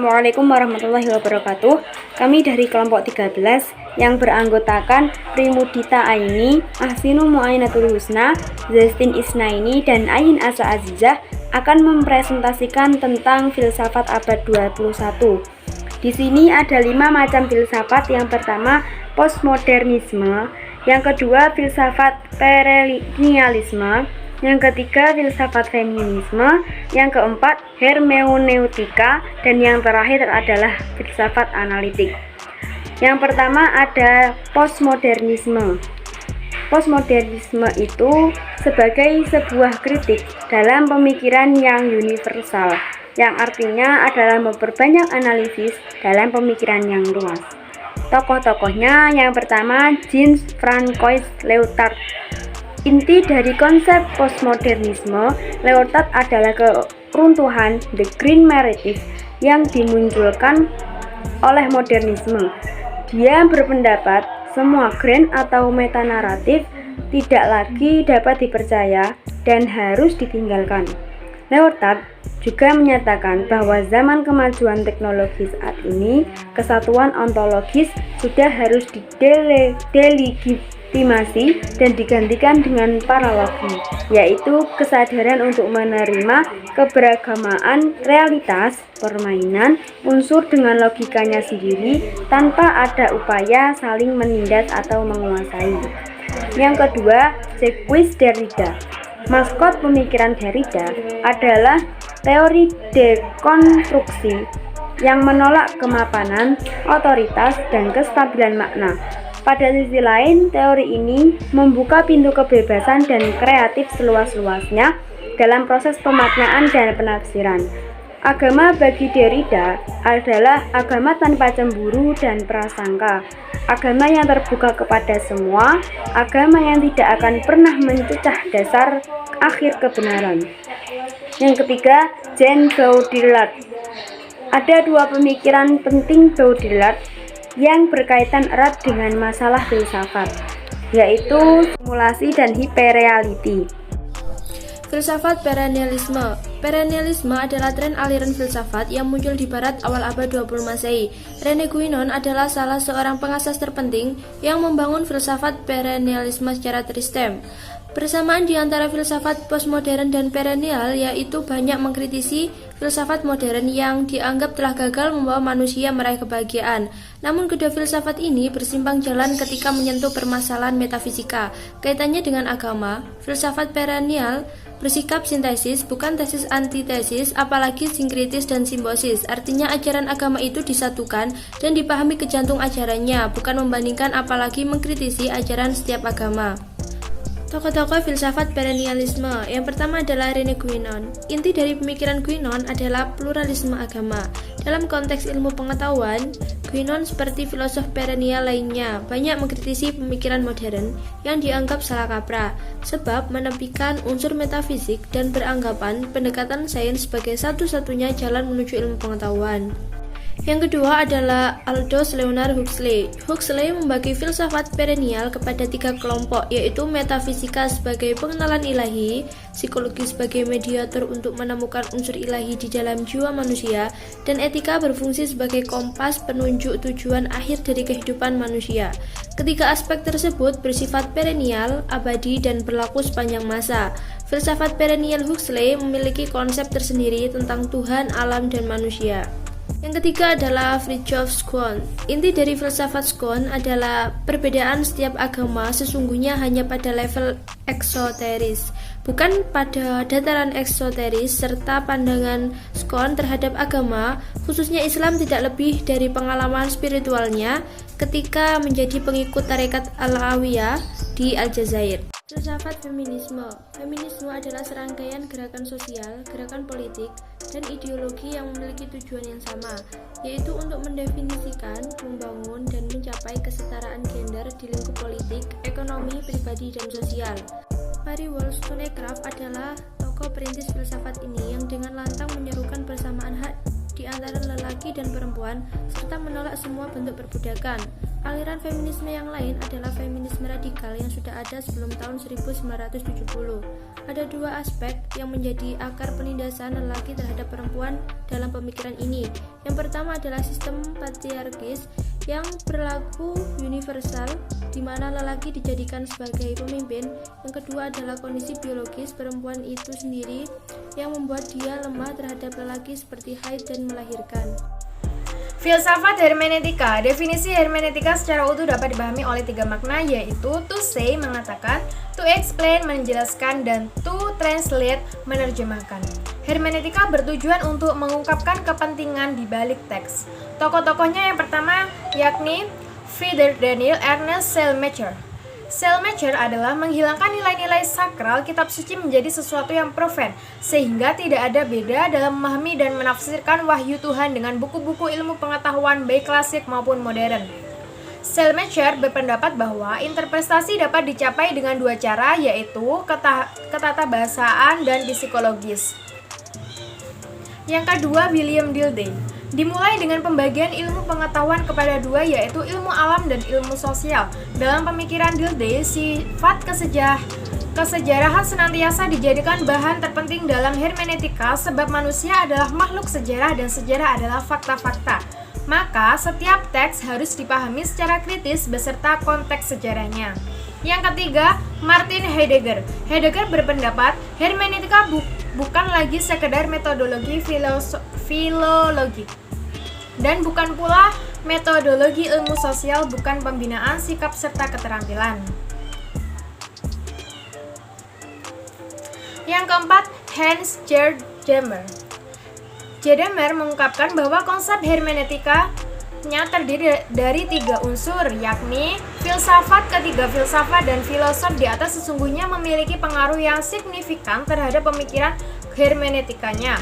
Assalamualaikum warahmatullahi wabarakatuh. Kami dari kelompok 13 yang beranggotakan Primudita Aini, Ahsinu Mu'ainatul Husna, Zastin Isnaini, dan Ayin Asa Azizah akan mempresentasikan tentang filsafat abad 21. Di sini ada 5 macam filsafat. Yang pertama, postmodernisme, yang kedua, filsafat perennialisme, yang ketiga, filsafat feminisme, yang keempat, hermeneutika, dan yang terakhir adalah filsafat analitik. Yang pertama ada postmodernisme. Postmodernisme itu sebagai sebuah kritik dalam pemikiran yang universal, yang artinya adalah memperbanyak analisis dalam pemikiran yang luas. Tokoh-tokohnya yang pertama, Jean-François Lyotard. Inti dari konsep postmodernisme, Lyotard adalah keruntuhan the green narrative yang dimunculkan oleh modernisme. Dia berpendapat semua grand atau metanaratif tidak lagi dapat dipercaya dan harus ditinggalkan. Lyotard juga menyatakan bahwa zaman kemajuan teknologi saat ini, kesatuan ontologis sudah harus delegitimasi dan digantikan dengan paralogi, yaitu kesadaran untuk menerima keberagamaan realitas permainan unsur dengan logikanya sendiri tanpa ada upaya saling menindas atau menguasai. Yang kedua, Jacques Derrida. Maskot pemikiran Derrida adalah teori dekonstruksi yang menolak kemapanan, otoritas, dan kestabilan makna. Pada sisi lain, teori ini membuka pintu kebebasan dan kreatif seluas-luasnya dalam proses pemaknaan dan penafsiran. Agama bagi Derrida adalah agama tanpa cemburu dan prasangka, agama yang terbuka kepada semua, agama yang tidak akan pernah mencecah dasar akhir kebenaran. Yang ketiga, Jean Baudrillard. Ada 2 pemikiran penting Baudrillard yang berkaitan erat dengan masalah filsafat, yaitu simulasi dan hiperreality. Filsafat perennialisme. Perennialisme adalah tren aliran filsafat yang muncul di barat awal abad 20 Masehi. René Guénon adalah salah seorang pengasas terpenting yang membangun filsafat perennialisme secara sistem. Persamaan di antara filsafat postmodern dan perennial yaitu banyak mengkritisi filsafat modern yang dianggap telah gagal membawa manusia meraih kebahagiaan. Namun kedua filsafat ini bersimpang jalan ketika menyentuh permasalahan metafisika. Kaitannya dengan agama, filsafat perennial bersikap sintesis, bukan tesis antitesis, apalagi sinkritis dan simbosis. Artinya ajaran agama itu disatukan dan dipahami ke jantung ajarannya, bukan membandingkan apalagi mengkritisi ajaran setiap agama. Tokoh-tokoh filsafat perennialisme. Yang pertama adalah René Guénon. Inti dari pemikiran Guénon adalah pluralisme agama. Dalam konteks ilmu pengetahuan, Guénon seperti filosof perennial lainnya banyak mengkritisi pemikiran modern yang dianggap salah kaprah, sebab menepikan unsur metafisik dan beranggapan pendekatan sains sebagai satu-satunya jalan menuju ilmu pengetahuan. Yang kedua adalah Aldous Leonard Huxley. Huxley membagi filsafat perennial kepada 3 kelompok, yaitu metafisika sebagai pengenalan ilahi, psikologi sebagai mediator untuk menemukan unsur ilahi di dalam jiwa manusia, dan etika berfungsi sebagai kompas penunjuk tujuan akhir dari kehidupan manusia. Ketiga aspek tersebut bersifat perennial, abadi, dan berlaku sepanjang masa. Filsafat perennial Huxley memiliki konsep tersendiri tentang Tuhan, alam, dan manusia. Yang ketiga adalah Fridtjof Schuon. Inti dari filsafat Schuon adalah perbedaan setiap agama sesungguhnya hanya pada level eksoteris, bukan pada dataran eksoteris, serta pandangan Schuon terhadap agama, khususnya Islam, tidak lebih dari pengalaman spiritualnya ketika menjadi pengikut tarekat Alawiyah di Aljazair. Filsafat feminisme. Feminisme adalah serangkaian gerakan sosial, gerakan politik, dan ideologi yang memiliki tujuan yang sama, yaitu untuk mendefinisikan, membangun, dan mencapai kesetaraan gender di lingkup politik, ekonomi, pribadi, dan sosial. Mary Wollstonecraft adalah tokoh perintis filsafat ini yang dengan lantang menyerukan persamaan hak di antara lelaki dan perempuan serta menolak semua bentuk perbudakan. Aliran feminisme yang lain adalah feminisme radikal yang sudah ada sebelum tahun 1970. Ada dua aspek yang menjadi akar penindasan lelaki terhadap perempuan dalam pemikiran ini. Yang pertama adalah sistem patriarkis yang berlaku universal, di mana lelaki dijadikan sebagai pemimpin. Yang kedua adalah kondisi biologis perempuan itu sendiri yang membuat dia lemah terhadap lelaki seperti haid dan melahirkan. Filsafat hermeneutika. Definisi hermeneutika secara utuh dapat dipahami oleh tiga makna, yaitu to say, mengatakan, to explain, menjelaskan, dan to translate, menerjemahkan. Hermeneutika bertujuan untuk mengungkapkan kepentingan di balik teks. Tokoh-tokohnya yang pertama yakni Friedrich Daniel Ernest Schleiermacher. Schleiermacher adalah menghilangkan nilai-nilai sakral kitab suci menjadi sesuatu yang profen, sehingga tidak ada beda dalam memahami dan menafsirkan wahyu Tuhan dengan buku-buku ilmu pengetahuan baik klasik maupun modern. Schleiermacher berpendapat bahwa interpretasi dapat dicapai dengan dua cara, yaitu ketatabahasaan dan psikologis. Yang kedua, William Dilthey. Dimulai dengan pembagian ilmu pengetahuan kepada dua, yaitu ilmu alam dan ilmu sosial. Dalam pemikiran Dilthey, sifat kesejarahan senantiasa dijadikan bahan terpenting dalam hermeneutika, sebab manusia adalah makhluk sejarah dan sejarah adalah fakta-fakta. Maka setiap teks harus dipahami secara kritis beserta konteks sejarahnya. Yang ketiga, Martin Heidegger. Heidegger berpendapat hermeneutika bukan lagi sekedar metodologi filologi, dan bukan pula metodologi ilmu sosial, bukan pembinaan sikap serta keterampilan. Yang keempat, Hans Gerd Gadamer. Gadamer mengungkapkan bahwa konsep hermeneutika-nya terdiri dari tiga unsur, yakni filsafat. Ketiga filsafat dan filosof di atas sesungguhnya memiliki pengaruh yang signifikan terhadap pemikiran hermeneutikanya.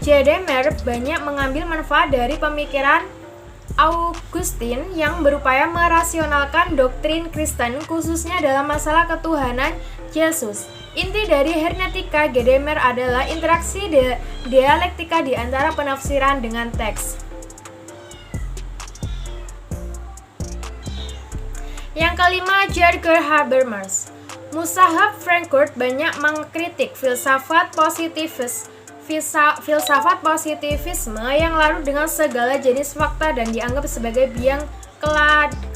Gadamer banyak mengambil manfaat dari pemikiran Augustine yang berupaya merasionalkan doktrin Kristen, khususnya dalam masalah ketuhanan Yesus. Inti dari hermeneutika Gadamer adalah interaksi dialektika di antara penafsiran dengan teks. Yang kelima, Gerhard Habermas. Musahab Frankfurt banyak mengkritik filsafat positivisme yang larut dengan segala jenis fakta dan dianggap sebagai biang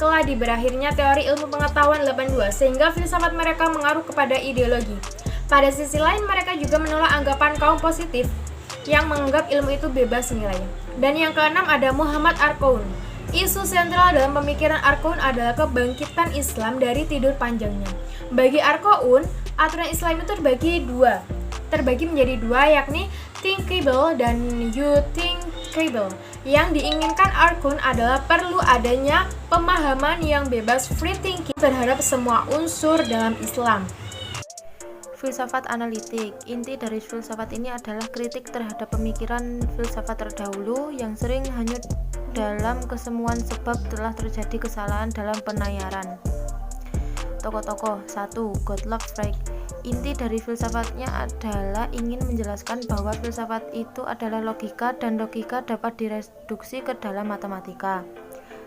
keladi berakhirnya teori ilmu pengetahuan 82, sehingga filsafat mereka mengaruh kepada ideologi. Pada sisi lain, mereka juga menolak anggapan kaum positif yang menganggap ilmu itu bebas nilai. Dan yang keenam ada Muhammad Arkoun. Isu sentral dalam pemikiran Arkoun adalah kebangkitan Islam dari tidur panjangnya. Bagi Arkoun, aturan Islam itu terbagi menjadi dua, yakni thinkable dan unthinkable. Yang diinginkan Arkoun adalah perlu adanya pemahaman yang bebas, free thinking terhadap semua unsur dalam Islam. Filsafat analitik. Inti dari filsafat ini adalah kritik terhadap pemikiran filsafat terdahulu yang sering hanyut dalam kesemuan sebab telah terjadi kesalahan dalam penayaran. Tokoh-tokoh. 1. Gottlob Frege. Inti dari filsafatnya adalah ingin menjelaskan bahwa filsafat itu adalah logika dan logika dapat direduksi ke dalam matematika.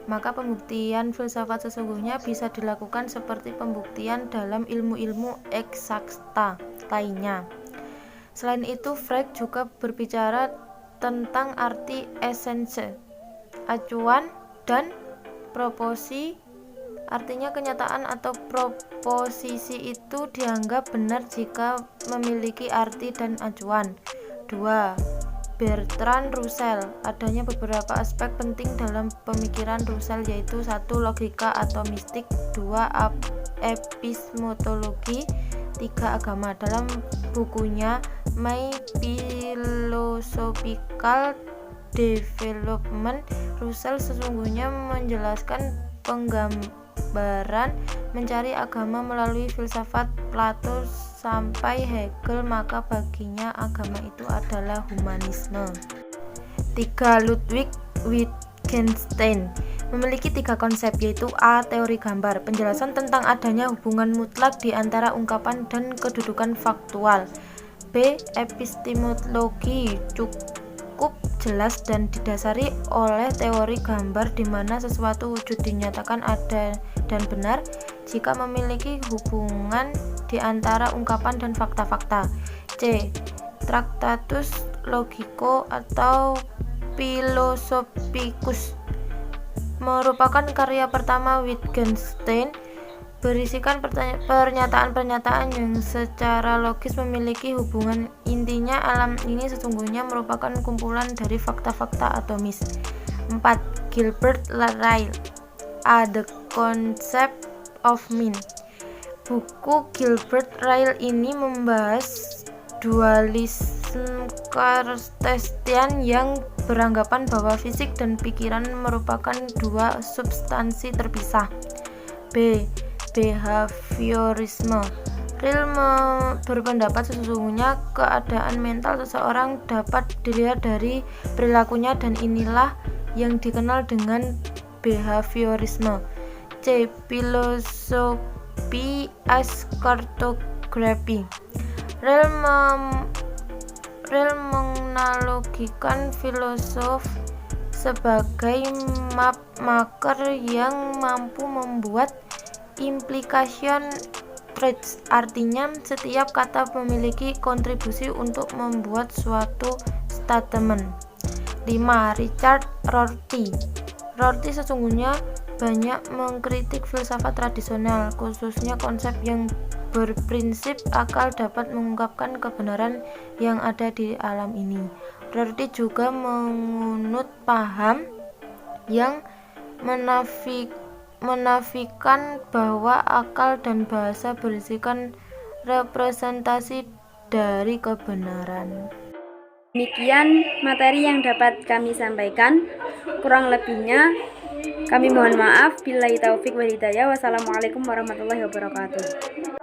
Maka pembuktian filsafat sesungguhnya bisa dilakukan seperti pembuktian dalam ilmu-ilmu eksakta lainnya. Selain itu, Frege juga berbicara tentang arti esense, acuan, dan proposi. Artinya kenyataan atau proposisi itu dianggap benar jika memiliki arti dan acuan. 2. Bertrand Russell. Adanya beberapa aspek penting dalam pemikiran Russell, yaitu 1. Logika atau mistik, 2. Epistemologi, 3. Agama. Dalam bukunya My Philosophical Development, Russell sesungguhnya menjelaskan penggambaran mencari agama melalui filsafat Plato sampai Hegel, maka baginya agama itu adalah humanisme. 3. Ludwig Wittgenstein memiliki 3 konsep, yaitu A. Teori gambar, penjelasan tentang adanya hubungan mutlak di antara ungkapan dan kedudukan faktual. B. Epistemologi, cukup cukup jelas dan didasari oleh teori gambar di mana sesuatu wujud dinyatakan ada dan benar jika memiliki hubungan di antara ungkapan dan fakta-fakta. C. Tractatus Logico atau Philosophicus merupakan karya pertama Wittgenstein, berisikan pernyataan-pernyataan yang secara logis memiliki hubungan. Intinya, alam ini sesungguhnya merupakan kumpulan dari fakta-fakta atomis. 4. Gilbert Ryle, The Concept of Mind. Buku Gilbert Ryle ini membahas dualisme Cartesian yang beranggapan bahwa fisik dan pikiran merupakan dua substansi terpisah. B. Behaviorisme. Ryle berpendapat sesungguhnya keadaan mental seseorang dapat dilihat dari perilakunya dan inilah yang dikenal dengan behaviorisme. C. Philosophy as cartography. Ryle menganalogikan filosof sebagai map maker yang mampu membuat implication traits, artinya setiap kata memiliki kontribusi untuk membuat suatu statement. 5. Richard Rorty. Rorty sesungguhnya banyak mengkritik filsafat tradisional, khususnya konsep yang berprinsip akal dapat mengungkapkan kebenaran yang ada di alam ini. Rorty juga mengunut paham yang menafikan bahwa akal dan bahasa berisikan representasi dari kebenaran. Demikian materi yang dapat kami sampaikan. Kurang lebihnya kami mohon maaf. Billahi taufik wal hidayah. Wassalamualaikum warahmatullahi wabarakatuh.